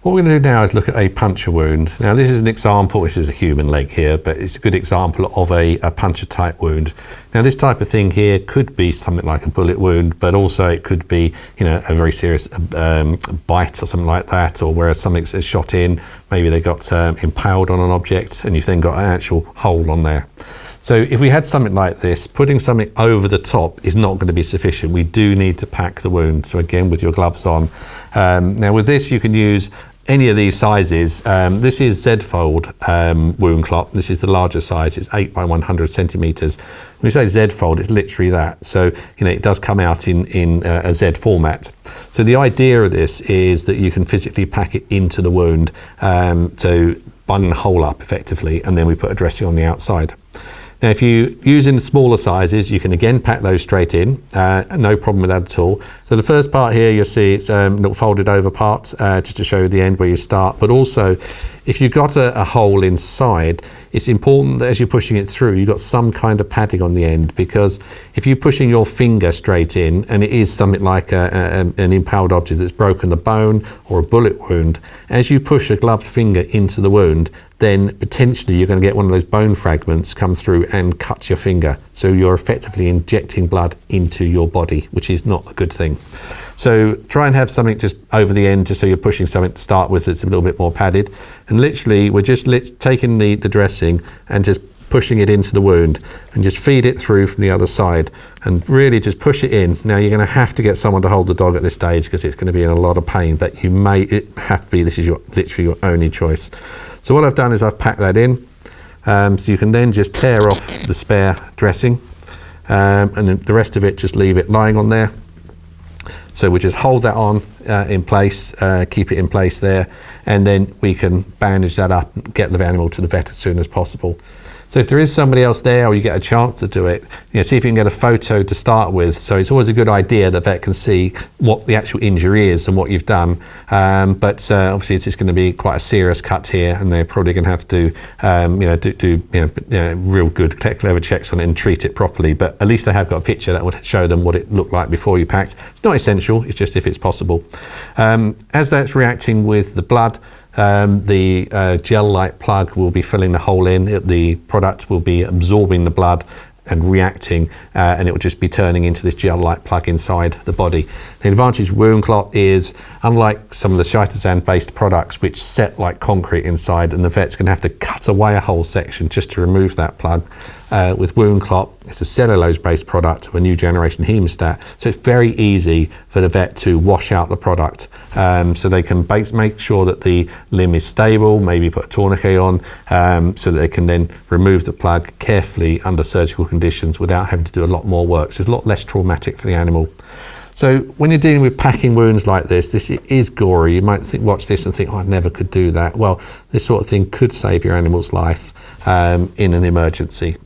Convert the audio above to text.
What we're going to do now is look at a puncture wound. Now this is an example, this is a human leg here, but it's a good example of a puncture type wound. Now this type of thing here could be something like a bullet wound, but also it could be, you know, a very serious bite or something like that, or where something's shot in, maybe they got impaled on an object and you've then got an actual hole on there. So if we had something like this, putting something over the top is not going to be sufficient. We do need to pack the wound. So again, with your gloves on. Now with this, you can use any of these sizes. This is Z-Fold WoundClot. This is the larger size. It's 8 by 100 centimeters. When we say Z-Fold, it's literally that. So, you know, it does come out in a Z format. So the idea of this is that you can physically pack it into the wound, so button the hole up effectively, and then we put a dressing on the outside. Now, if you're using the smaller sizes, you can again pack those straight in, no problem with that at all. So the first part here, you'll see it's a little folded over part, just to show you the end where you start. But also, if you've got a hole inside, it's important that as you're pushing it through, you've got some kind of padding on the end, because if you're pushing your finger straight in, and it is something like an impaled object that's broken the bone or a bullet wound, as you push a gloved finger into the wound, then potentially you're going to get one of those bone fragments come through and cut your finger. So you're effectively injecting blood into your body, which is not a good thing. So try and have something just over the end, just so you're pushing something to start with that's a little bit more padded. And literally, we're just taking the dressing and just pushing it into the wound and just feed it through from the other side and really just push it in. Now you're going to have to get someone to hold the dog at this stage because it's going to be in a lot of pain, but it have to be, this is literally your only choice. So what I've done is I've packed that in, so you can then just tear off the spare dressing, and then the rest of it, just leave it lying on there. So we just hold that on in place, keep it in place there, and then we can bandage that up and get the animal to the vet as soon as possible. So if there is somebody else there, or you get a chance to do it, you know, see if you can get a photo to start with. So it's always a good idea that vet can see what the actual injury is and what you've done. But obviously it's just going to be quite a serious cut here, and they're probably going to have to, do real good, clever checks on it and treat it properly. But at least they have got a picture that would show them what it looked like before you packed. It's not essential. It's just if it's possible. As that's reacting with the blood, the gel-like plug will be filling the hole in. The product will be absorbing the blood and reacting, and it will just be turning into this gel-like plug inside the body. The advantage of WoundClot is, unlike some of the chitosan-based products which set like concrete inside, and the vet's going to have to cut away a whole section just to remove that plug, with WoundClot, it's a cellulose-based product of a new generation haemostat, so it's very easy for the vet to wash out the product, so they can make sure that the limb is stable, maybe put a tourniquet on, so that they can then remove the plug carefully under surgical conditions without having to do a lot more work. So it's a lot less traumatic for the animal. So when you're dealing with packing wounds like this is gory. You might watch this and think, oh, I never could do that. Well, this sort of thing could save your animal's life in an emergency.